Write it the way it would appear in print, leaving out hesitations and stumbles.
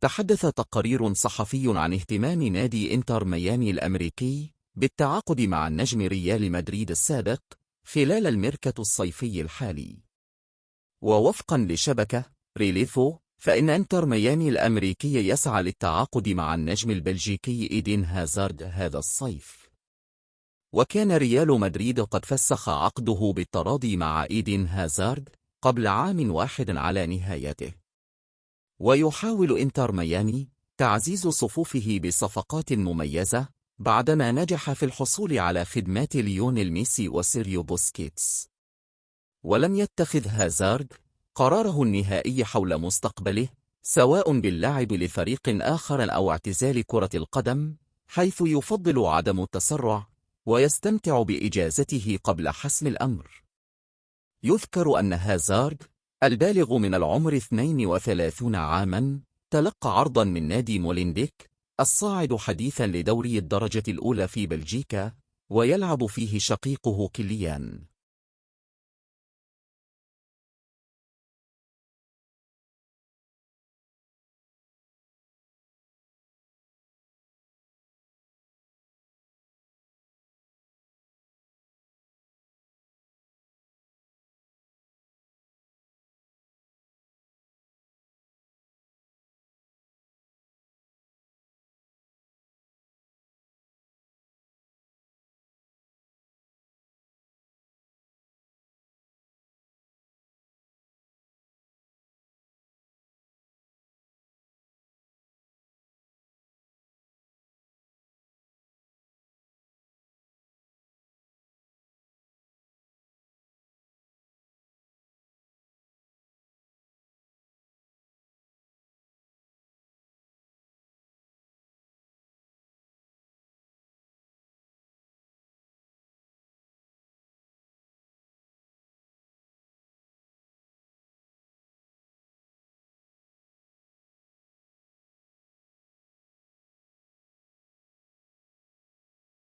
تحدث تقرير صحفي عن اهتمام نادي إنتر ميامي الأمريكي بالتعاقد مع النجم ريال مدريد السابق خلال الميركاتو الصيفي الحالي. ووفقا لشبكة ريليفو، فإن إنتر ميامي الأمريكي يسعى للتعاقد مع النجم البلجيكي إيدين هازارد هذا الصيف. وكان ريال مدريد قد فسخ عقده بالتراضي مع إيدين هازارد قبل عام واحد على نهايته. ويحاول إنتر ميامي تعزيز صفوفه بصفقات مميزة بعدما نجح في الحصول على خدمات ليونيل ميسي وسيريو بوسكيتس. ولم يتخذ هازارد قراره النهائي حول مستقبله، سواء باللعب لفريق آخر أو اعتزال كرة القدم، حيث يفضل عدم التسرع ويستمتع بإجازته قبل حسم الأمر. يذكر أن هازارد البالغ من العمر 32 عاماً تلقى عرضاً من نادي مولينديك الصاعد حديثاً لدوري الدرجة الأولى في بلجيكا، ويلعب فيه شقيقه كيليان.